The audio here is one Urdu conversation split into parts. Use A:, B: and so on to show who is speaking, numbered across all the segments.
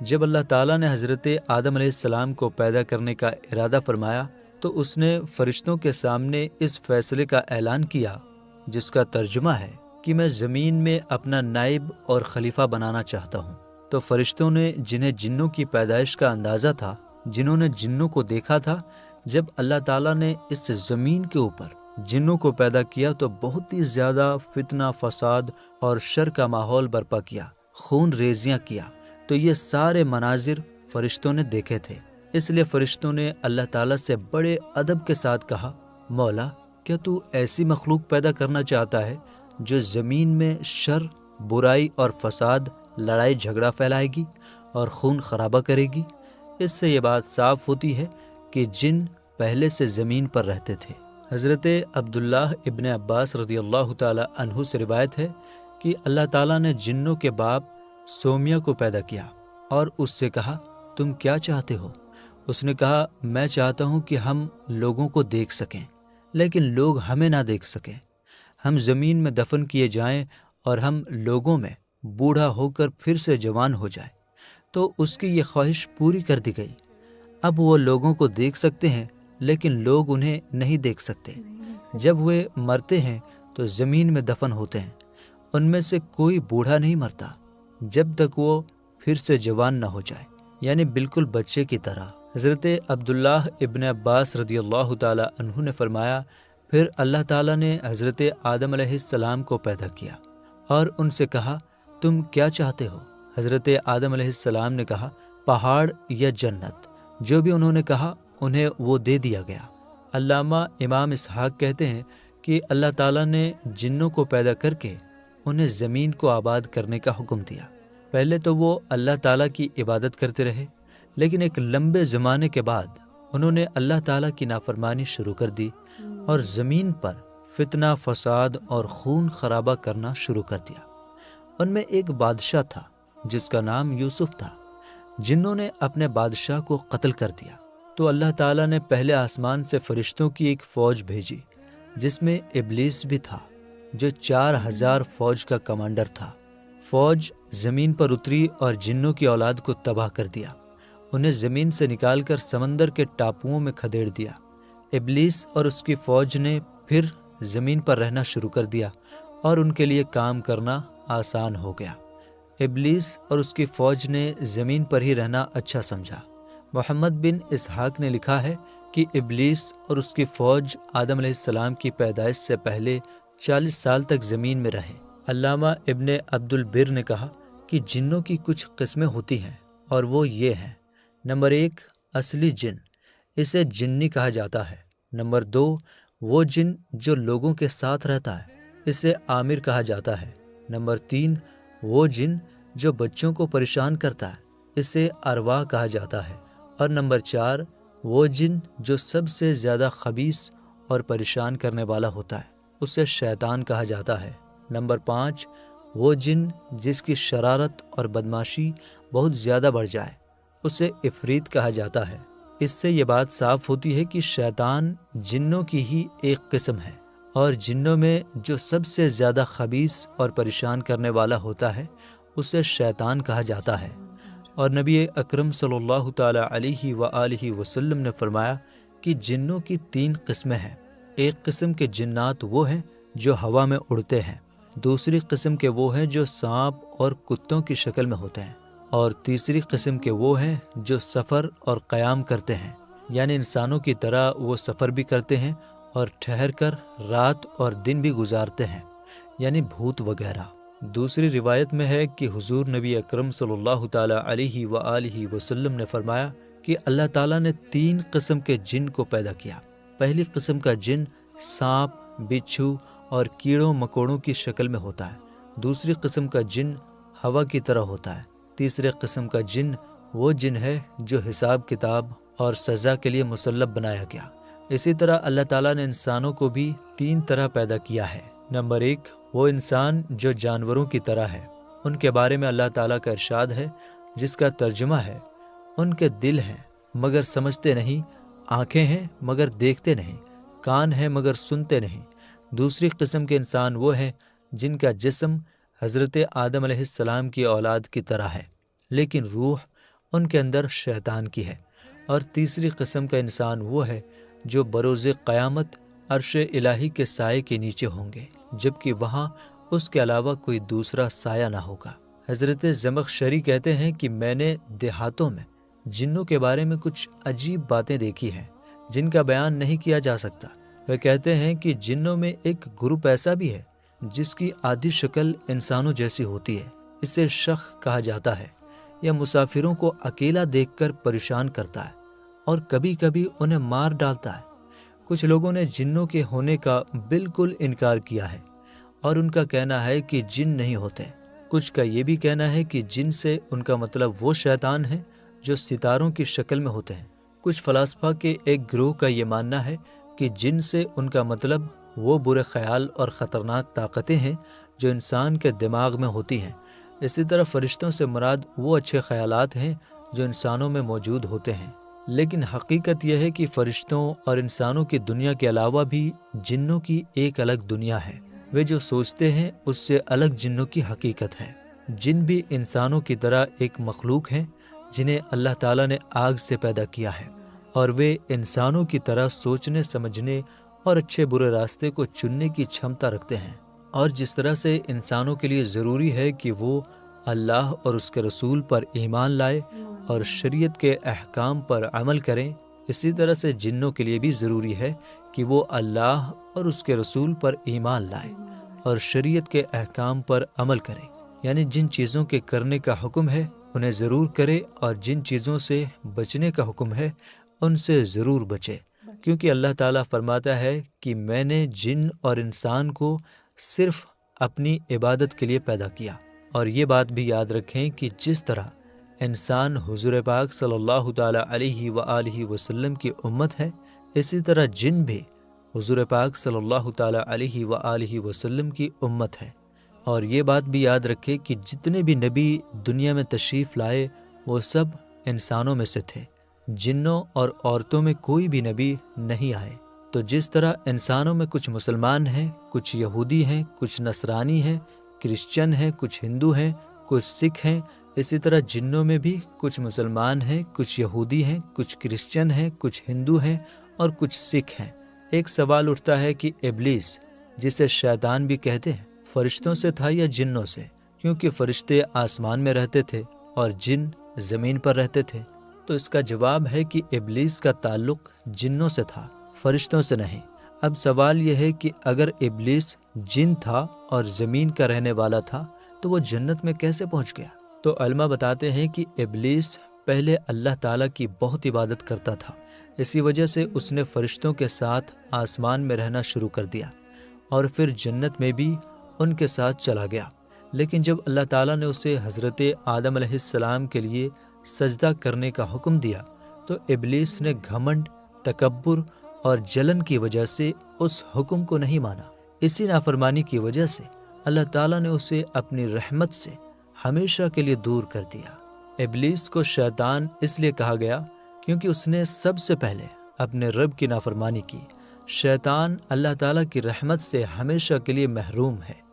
A: جب اللہ تعالیٰ نے حضرت آدم علیہ السلام کو پیدا کرنے کا ارادہ فرمایا تو اس نے فرشتوں کے سامنے اس فیصلے کا اعلان کیا جس کا ترجمہ ہے کہ میں زمین میں اپنا نائب اور خلیفہ بنانا چاہتا ہوں۔ تو فرشتوں نے جنہیں جنوں کی پیدائش کا اندازہ تھا، جنہوں نے جنوں کو دیکھا تھا، جب اللہ تعالیٰ نے اس زمین کے اوپر جنوں کو پیدا کیا تو بہت ہی زیادہ فتنہ، فساد اور شر کا ماحول برپا کیا، خون ریزیاں کیا۔ تو یہ سارے مناظر فرشتوں نے دیکھے تھے، اس لیے فرشتوں نے اللہ تعالیٰ سے بڑے ادب کے ساتھ کہا، مولا کیا تو ایسی مخلوق پیدا کرنا چاہتا ہے جو زمین میں شر، برائی اور فساد، لڑائی جھگڑا پھیلائے گی اور خون خرابہ کرے گی؟ اس سے یہ بات صاف ہوتی ہے کہ جن پہلے سے زمین پر رہتے تھے۔ حضرت عبداللہ ابن عباس رضی اللہ تعالی عنہ سے روایت ہے کہ اللہ تعالیٰ نے جنوں کے باپ سومیا کو پیدا کیا اور اس سے کہا، تم کیا چاہتے ہو؟ اس نے کہا، میں چاہتا ہوں کہ ہم لوگوں کو دیکھ سکیں لیکن لوگ ہمیں نہ دیکھ سکیں، ہم زمین میں دفن کیے جائیں اور ہم لوگوں میں بوڑھا ہو کر پھر سے جوان ہو جائے۔ تو اس کی یہ خواہش پوری کر دی گئی۔ اب وہ لوگوں کو دیکھ سکتے ہیں لیکن لوگ انہیں نہیں دیکھ سکتے۔ جب وہ مرتے ہیں تو زمین میں دفن ہوتے ہیں، ان میں سے کوئی بوڑھا نہیں مرتا جب تک وہ پھر سے جوان نہ ہو جائے، یعنی بالکل بچے کی طرح۔ حضرت عبداللہ ابن عباس رضی اللہ تعالی عنہ نے فرمایا، پھر اللہ تعالیٰ نے حضرت آدم علیہ السلام کو پیدا کیا اور ان سے کہا، تم کیا چاہتے ہو؟ حضرت آدم علیہ السلام نے کہا، پہاڑ یا جنت۔ جو بھی انہوں نے کہا انہیں وہ دے دیا گیا۔ علامہ امام اسحاق کہتے ہیں کہ اللہ تعالیٰ نے جنوں کو پیدا کر کے انہیں زمین کو آباد کرنے کا حکم دیا۔ پہلے تو وہ اللہ تعالیٰ کی عبادت کرتے رہے، لیکن ایک لمبے زمانے کے بعد انہوں نے اللہ تعالیٰ کی نافرمانی شروع کر دی اور زمین پر فتنہ، فساد اور خون خرابہ کرنا شروع کر دیا۔ ان میں ایک بادشاہ تھا جس کا نام یوسف تھا۔ جنوں نے اپنے بادشاہ کو قتل کر دیا تو اللہ تعالیٰ نے پہلے آسمان سے فرشتوں کی ایک فوج بھیجی جس میں ابلیس بھی تھا، جو 4000 فوج کا کمانڈر تھا۔ فوج زمین پر اتری اور جنوں کی اولاد کو تباہ کر دیا، انہیں زمین سے نکال کر سمندر کے ٹاپوؤں میں کھدیڑ دیا۔ ابلیس اور اس کی فوج نے پھر زمین پر رہنا شروع کر دیا اور ان کے لیے کام کرنا آسان ہو گیا۔ ابلیس اور اس کی فوج نے زمین پر ہی رہنا اچھا سمجھا۔ محمد بن اسحاق نے لکھا ہے کہ ابلیس اور اس کی فوج آدم علیہ السلام کی پیدائش سے پہلے 40 سال تک زمین میں رہے۔ علامہ ابن عبد البر نے کہا کہ جنوں کی کچھ قسمیں ہوتی ہیں اور وہ یہ ہیں: نمبر 1 اصلی جن، اسے جنی کہا جاتا ہے۔ نمبر 2 وہ جن جو لوگوں کے ساتھ رہتا ہے، اسے عامر کہا جاتا ہے۔ نمبر 3 وہ جن جو بچوں کو پریشان کرتا ہے، اسے ارواح کہا جاتا ہے۔ اور نمبر 4 وہ جن جو سب سے زیادہ خبیث اور پریشان کرنے والا ہوتا ہے، اسے شیطان کہا جاتا ہے۔ نمبر 5 وہ جن جس کی شرارت اور بدماشی بہت زیادہ بڑھ جائے، اسے عفریت کہا جاتا ہے۔ اس سے یہ بات صاف ہوتی ہے کہ شیطان جنوں کی ہی ایک قسم ہے، اور جنوں میں جو سب سے زیادہ خبیث اور پریشان کرنے والا ہوتا ہے اسے شیطان کہا جاتا ہے۔ اور نبی اکرم صلی اللہ تعالی علیہ وآلہ وسلم نے فرمایا کہ جنوں کی 3 قسمیں ہیں۔ ایک قسم کے جنات وہ ہیں جو ہوا میں اڑتے ہیں، دوسری قسم کے وہ ہیں جو سانپ اور کتوں کی شکل میں ہوتے ہیں، اور تیسری قسم کے وہ ہیں جو سفر اور قیام کرتے ہیں، یعنی انسانوں کی طرح وہ سفر بھی کرتے ہیں اور ٹھہر کر رات اور دن بھی گزارتے ہیں، یعنی بھوت وغیرہ۔ دوسری روایت میں ہے کہ حضور نبی اکرم صلی اللہ تعالی علیہ وآلہ وسلم نے فرمایا کہ اللہ تعالیٰ نے 3 قسم کے جن کو پیدا کیا۔ پہلی قسم کا جن سانپ، بچھو اور کیڑوں مکوڑوں کی شکل میں ہوتا ہے۔ دوسری قسم کا جن ہوا کی طرح ہوتا ہے۔ تیسرے قسم کا جن وہ جن ہے جو حساب کتاب اور سزا کے لیے مسلط بنایا گیا۔ اسی طرح اللہ تعالیٰ نے انسانوں کو بھی 3 طرح پیدا کیا ہے۔ نمبر 1 وہ انسان جو جانوروں کی طرح ہے۔ ان کے بارے میں اللہ تعالیٰ کا ارشاد ہے جس کا ترجمہ ہے، ان کے دل ہیں مگر سمجھتے نہیں، آنکھیں ہیں مگر دیکھتے نہیں، کان ہیں مگر سنتے نہیں۔ دوسری قسم کے انسان وہ ہیں جن کا جسم حضرت آدم علیہ السلام کی اولاد کی طرح ہے، لیکن روح ان کے اندر شیطان کی ہے، اور تیسری قسم کا انسان وہ ہے جو بروز قیامت عرش الہی کے سائے کے نیچے ہوں گے، جبکہ وہاں اس کے علاوہ کوئی دوسرا سایہ نہ ہوگا۔ حضرت زمخشری کہتے ہیں کہ میں نے دیہاتوں میں جنوں کے بارے میں کچھ عجیب باتیں دیکھی ہیں جن کا بیان نہیں کیا جا سکتا۔ وہ کہتے ہیں کہ جنوں میں ایک گروپ ایسا بھی ہے جس کی آدھی شکل انسانوں جیسی ہوتی ہے، اسے شخ کہا جاتا ہے۔ یہ مسافروں کو اکیلا دیکھ کر پریشان کرتا ہے اور کبھی کبھی انہیں مار ڈالتا ہے۔ کچھ لوگوں نے جنوں کے ہونے کا بالکل انکار کیا ہے اور ان کا کہنا ہے کہ جن نہیں ہوتے۔ کچھ کا یہ بھی کہنا ہے کہ جن سے ان کا مطلب وہ شیطان ہیں جو ستاروں کی شکل میں ہوتے ہیں۔ کچھ فلاسفہ کے ایک گروہ کا یہ ماننا ہے کہ جن سے ان کا مطلب وہ برے خیال اور خطرناک طاقتیں ہیں جو انسان کے دماغ میں ہوتی ہیں۔ اسی طرح فرشتوں سے مراد وہ اچھے خیالات ہیں جو انسانوں میں موجود ہوتے ہیں۔ لیکن حقیقت یہ ہے کہ فرشتوں اور انسانوں کی دنیا کے علاوہ بھی جنوں کی ایک الگ دنیا ہے۔ وہ جو سوچتے ہیں اس سے الگ جنوں کی حقیقت ہے۔ جن بھی انسانوں کی طرح ایک مخلوق ہیں جنہیں اللہ تعالیٰ نے آگ سے پیدا کیا ہے، اور وہ انسانوں کی طرح سوچنے سمجھنے اور اچھے برے راستے کو چننے کی چھمتا رکھتے ہیں۔ اور جس طرح سے انسانوں کے لیے ضروری ہے کہ وہ اللہ اور اس کے رسول پر ایمان لائے اور شریعت کے احکام پر عمل کریں، اسی طرح سے جنوں کے لیے بھی ضروری ہے کہ وہ اللہ اور اس کے رسول پر ایمان لائے اور شریعت کے احکام پر عمل کریں۔ یعنی جن چیزوں کے کرنے کا حکم ہے انہیں ضرور کرے، اور جن چیزوں سے بچنے کا حکم ہے ان سے ضرور بچے، کیونکہ اللہ تعالیٰ فرماتا ہے کہ میں نے جن اور انسان کو صرف اپنی عبادت کے لیے پیدا کیا۔ اور یہ بات بھی یاد رکھیں کہ جس طرح انسان حضور پاک صلی اللہ تعالیٰ علیہ وآلہ وسلم کی امت ہے، اسی طرح جن بھی حضور پاک صلی اللہ تعالیٰ علیہ وآلہ وسلم کی امت ہے۔ اور یہ بات بھی یاد رکھے کہ جتنے بھی نبی دنیا میں تشریف لائے وہ سب انسانوں میں سے تھے، جنوں اور عورتوں میں کوئی بھی نبی نہیں آئے۔ تو جس طرح انسانوں میں کچھ مسلمان ہیں، کچھ یہودی ہیں، کچھ نصرانی ہیں، کرسچن ہیں، کچھ ہندو ہیں، کچھ سکھ ہیں، اسی طرح جنوں میں بھی کچھ مسلمان ہیں، کچھ یہودی ہیں، کچھ کرسچن ہیں، کچھ ہندو ہیں اور کچھ سکھ ہیں۔ ایک سوال اٹھتا ہے کہ ابلیس، جسے شیطان بھی کہتے ہیں، فرشتوں سے تھا یا جنوں سے؟ کیونکہ فرشتے آسمان میں رہتے تھے اور جن زمین پر رہتے تھے۔ تو اس کا جواب ہے کہ ابلیس کا تعلق جنوں سے تھا، فرشتوں سے نہیں۔ اب سوال یہ ہے کہ اگر ابلیس جن تھا اور زمین کا رہنے والا تھا تو وہ جنت میں کیسے پہنچ گیا؟ تو علماء بتاتے ہیں کہ ابلیس پہلے اللہ تعالیٰ کی بہت عبادت کرتا تھا، اسی وجہ سے اس نے فرشتوں کے ساتھ آسمان میں رہنا شروع کر دیا اور پھر جنت میں بھی ان کے ساتھ چلا گیا۔ لیکن جب اللہ تعالیٰ نے اسے حضرت آدم علیہ السلام کے لیے سجدہ کرنے کا حکم دیا تو ابلیس نے گھمنڈ، تکبر اور جلن کی وجہ سے اس حکم کو نہیں مانا۔ اسی نافرمانی کی وجہ سے اللہ تعالیٰ نے اسے اپنی رحمت سے ہمیشہ کے لیے دور کر دیا۔ ابلیس کو شیطان اس لیے کہا گیا کیونکہ اس نے سب سے پہلے اپنے رب کی نافرمانی کی۔ شیطان اللہ تعالیٰ کی رحمت سے ہمیشہ کے لیے محروم ہے،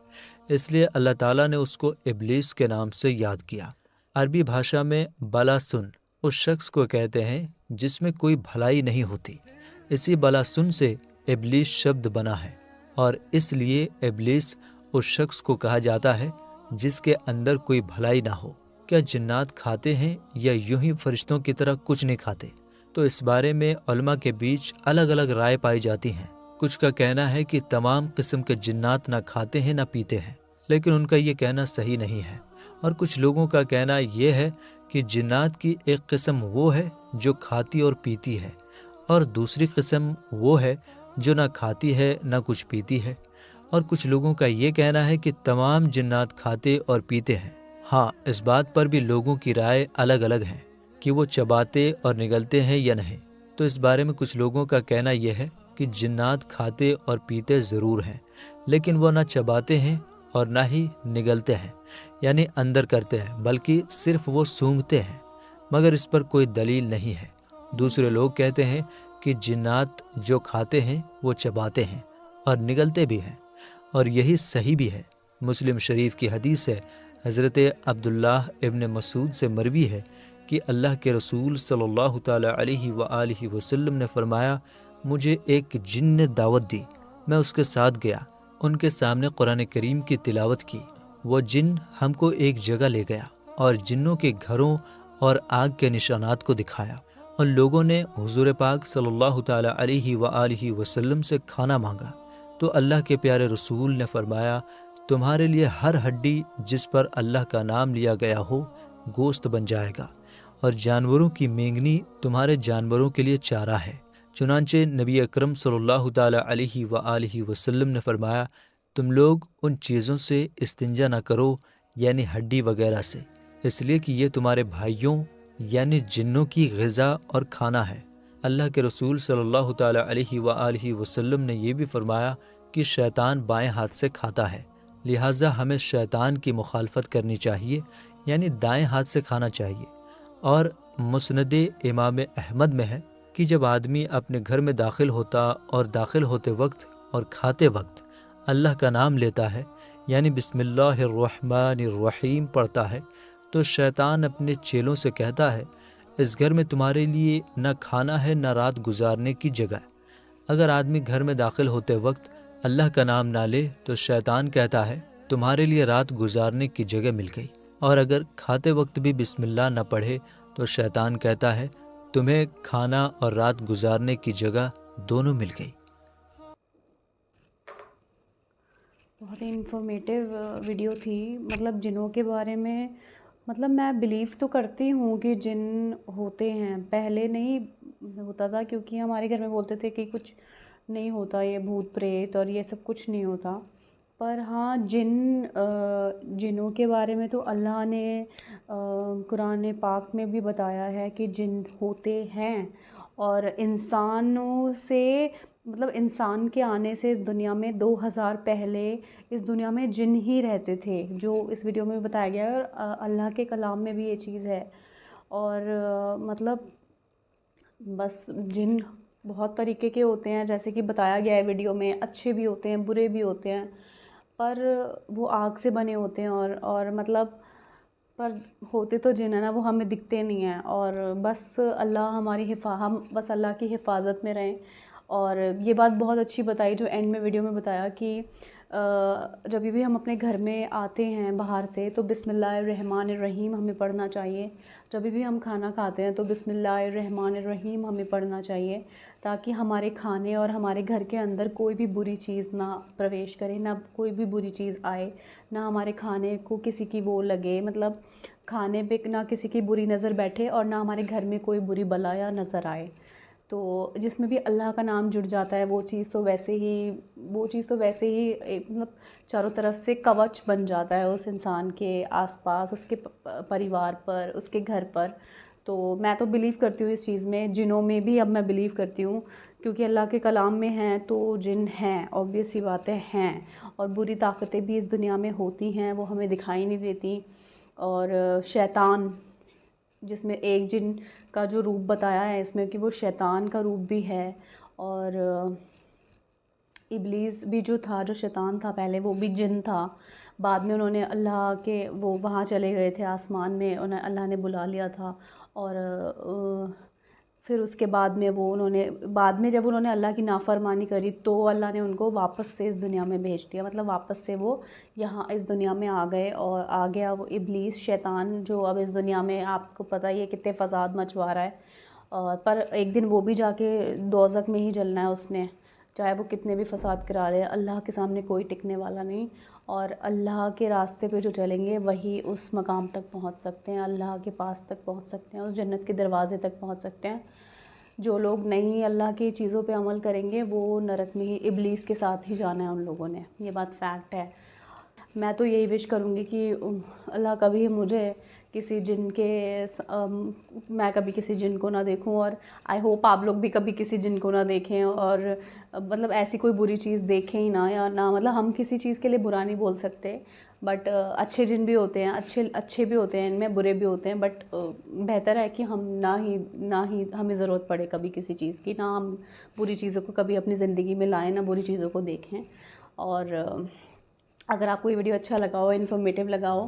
A: اس لیے اللہ تعالیٰ نے اس کو ابلیس کے نام سے یاد کیا۔ عربی بھاشا میں بلاسن اس شخص کو کہتے ہیں جس میں کوئی بھلائی نہیں ہوتی، اسی بلاسن سے ابلیس شبد بنا ہے، اور اس لیے ابلیس اس شخص کو کہا جاتا ہے جس کے اندر کوئی بھلائی نہ ہو۔ کیا جنات کھاتے ہیں یا یوں ہی فرشتوں کی طرح کچھ نہیں کھاتے؟ تو اس بارے میں علماء کے بیچ الگ الگ رائے پائی جاتی ہیں۔ کچھ کا کہنا ہے کہ تمام قسم کے جنات نہ کھاتے ہیں نہ پیتے ہیں، لیکن ان کا یہ کہنا صحیح نہیں ہے۔ اور کچھ لوگوں کا کہنا یہ ہے کہ جنات کی ایک قسم وہ ہے جو کھاتی اور پیتی ہے، اور دوسری قسم وہ ہے جو نہ کھاتی ہے نہ کچھ پیتی ہے۔ اور کچھ لوگوں کا یہ کہنا ہے کہ تمام جنات کھاتے اور پیتے ہیں۔ ہاں، اس بات پر بھی لوگوں کی رائے الگ الگ ہے کہ وہ چباتے اور نگلتے ہیں یا نہیں۔ تو اس بارے میں کچھ لوگوں کا کہنا یہ ہے کہ جنات کھاتے اور پیتے ضرور ہیں، لیکن وہ نہ چباتے ہیں اور نہ ہی نگلتے ہیں، یعنی اندر کرتے ہیں، بلکہ صرف وہ سونگھتے ہیں، مگر اس پر کوئی دلیل نہیں ہے۔ دوسرے لوگ کہتے ہیں کہ جنات جو کھاتے ہیں وہ چباتے ہیں اور نگلتے بھی ہیں، اور یہی صحیح بھی ہے۔ مسلم شریف کی حدیث ہے، حضرت عبداللہ ابن مسعود سے مروی ہے کہ اللہ کے رسول صلی اللہ تعالیٰ علیہ وآلہ وسلم نے فرمایا، مجھے ایک جن نے دعوت دی، میں اس کے ساتھ گیا، ان کے سامنے قرآن کریم کی تلاوت کی۔ وہ جن ہم کو ایک جگہ لے گیا اور جنوں کے گھروں اور آگ کے نشانات کو دکھایا، اور لوگوں نے حضور پاک صلی اللہ تعالیٰ علیہ وآلہ وسلم سے کھانا مانگا تو اللہ کے پیارے رسول نے فرمایا، تمہارے لیے ہر ہڈی جس پر اللہ کا نام لیا گیا ہو گوشت بن جائے گا، اور جانوروں کی مینگنی تمہارے جانوروں کے لیے چارہ ہے۔ چنانچہ نبی اکرم صلی اللہ تعالیٰ علیہ وآلہ وسلم نے فرمایا، تم لوگ ان چیزوں سے استنجا نہ کرو، یعنی ہڈی وغیرہ سے، اس لیے کہ یہ تمہارے بھائیوں یعنی جنوں کی غذا اور کھانا ہے۔ اللہ کے رسول صلی اللہ تعالیٰ علیہ وآلہ وسلم نے یہ بھی فرمایا کہ شیطان بائیں ہاتھ سے کھاتا ہے، لہٰذا ہمیں شیطان کی مخالفت کرنی چاہیے، یعنی دائیں ہاتھ سے کھانا چاہیے۔ اور مسند امام احمد میں ہے کہ جب آدمی اپنے گھر میں داخل ہوتا اور داخل ہوتے وقت اور کھاتے وقت اللہ کا نام لیتا ہے، یعنی بسم اللہ الرحمن الرحیم پڑھتا ہے، تو شیطان اپنے چیلوں سے کہتا ہے، اس گھر میں تمہارے لیے نہ کھانا ہے نہ رات گزارنے کی جگہ۔ اگر آدمی گھر میں داخل ہوتے وقت اللہ کا نام نہ لے تو شیطان کہتا ہے، تمہارے لیے رات گزارنے کی جگہ مل گئی، اور اگر کھاتے وقت بھی بسم اللہ نہ پڑھے تو شیطان کہتا ہے، تمہیں کھانا اور رات گزارنے کی جگہ دونوں مل گئی۔
B: بہت ہی انفارمیٹیو ویڈیو تھی، مطلب جنوں کے بارے میں مطلب میں بلیو تو کرتی ہوں کہ جن ہوتے ہیں، پہلے نہیں ہوتا تھا کیونکہ ہمارے گھر میں بولتے تھے کہ کچھ نہیں ہوتا، یہ بھوت پریت اور یہ سب کچھ نہیں ہوتا، پر ہاں جنوں کے بارے میں تو اللہ نے قرآن پاک میں بھی بتایا ہے کہ جن ہوتے ہیں، اور انسانوں سے مطلب انسان کے آنے سے اس دنیا میں 2000 پہلے اس دنیا میں جن ہی رہتے تھے، جو اس ویڈیو میں بتایا گیا ہے، اور اللہ کے کلام میں بھی یہ چیز ہے۔ اور مطلب بس جن بہت طریقے کے ہوتے ہیں، جیسے کہ بتایا گیا ہے ویڈیو میں، اچھے بھی ہوتے ہیں برے بھی ہوتے ہیں، پر وہ آگ سے بنے ہوتے ہیں، اور مطلب پر ہوتے تو جن ہے نا، وہ ہمیں دکھتے نہیں ہیں، اور بس اللہ ہم بس اللہ کی حفاظت میں رہیں۔ اور یہ بات بہت اچھی بتائی جو اینڈ میں ویڈیو میں بتایا کہ جب بھی ہم اپنے گھر میں آتے ہیں باہر سے تو بسم اللہ الرحمن الرحیم ہمیں پڑھنا چاہیے، جب بھی ہم کھانا کھاتے ہیں تو بسم اللہ الرحمن الرحیم ہمیں پڑھنا چاہیے، تاکہ ہمارے کھانے اور ہمارے گھر کے اندر کوئی بھی بری چیز نہ پرویش کرے، نہ کوئی بھی بری چیز آئے، نہ ہمارے کھانے کو کسی کی وہ لگے، مطلب کھانے پہ نہ کسی کی بری نظر بیٹھے، اور نہ ہمارے گھر میں کوئی بری بلا یا نظر آئے۔ تو جس میں بھی اللہ کا نام جڑ جاتا ہے وہ چیز تو ویسے ہی مطلب چاروں طرف سے کوچ بن جاتا ہے اس انسان کے آس پاس، اس کے پریوار پر، اس کے گھر پر۔ تو میں تو بلیو کرتی ہوں اس چیز میں، جنوں میں بھی اب میں بلیو کرتی ہوں، کیونکہ اللہ کے کلام میں ہیں تو جن ہیں، obvious سی باتیں ہیں، اور بری طاقتیں بھی اس دنیا میں ہوتی ہیں، وہ ہمیں دکھائی نہیں دیتی۔ اور شیطان، جس میں ایک جن کا جو روپ بتایا ہے اس میں کہ وہ شیطان کا روپ بھی ہے، اور ابلیس بھی جو تھا، جو شیطان تھا پہلے، وہ بھی جن تھا، بعد میں انہوں نے اللہ کے وہ وہاں چلے گئے تھے آسمان میں، انہیں اللہ نے بلا لیا تھا، اور پھر اس کے بعد میں بعد میں جب انہوں نے اللہ کی نافرمانی کری تو اللہ نے ان کو واپس سے اس دنیا میں بھیج دیا، مطلب واپس سے وہ یہاں اس دنیا میں آ گئے، اور آ گیا وہ ابلیس شیطان، جو اب اس دنیا میں آپ کو پتہ ہی ہے کتنے فساد مچوا رہا ہے، پر ایک دن وہ بھی جا کے دوزخ میں ہی جلنا ہے اس نے، چاہے وہ کتنے بھی فساد کرا رہے ہیں، اللہ کے سامنے کوئی ٹکنے والا نہیں، اور اللہ کے راستے پہ جو چلیں گے وہی اس مقام تک پہنچ سکتے ہیں، اللہ کے پاس تک پہنچ سکتے ہیں، اس جنت کے دروازے تک پہنچ سکتے ہیں۔ جو لوگ نہیں اللہ کی چیزوں پہ عمل کریں گے وہ نرک میں ہی ابلیس کے ساتھ ہی جانا ہے ان لوگوں نے، یہ بات فیکٹ ہے۔ میں تو یہی وش کروں گی کہ اللہ کبھی مجھے کسی جن کے میں کبھی کسی جن کو نہ دیکھوں، اور آئی ہوپ آپ لوگ بھی کبھی کسی جن کو نہ دیکھیں، اور مطلب ایسی کوئی بری چیز دیکھیں ہی نہ، یا نہ مطلب ہم کسی چیز کے لیے برا نہیں بول سکتے، بٹ اچھے جن بھی ہوتے ہیں، اچھے بھی ہوتے ہیں، ان میں برے بھی ہوتے ہیں، بٹ بہتر ہے کہ ہم نہ ہی ہمیں ضرورت پڑے کبھی کسی چیز کی، نہ ہم بری چیزوں کو کبھی اپنی زندگی میں لائیں، نہ بری چیزوں کو دیکھیں۔ اور اگر آپ کو یہ ویڈیو اچھا لگا ہو، انفارمیٹیو لگا ہو،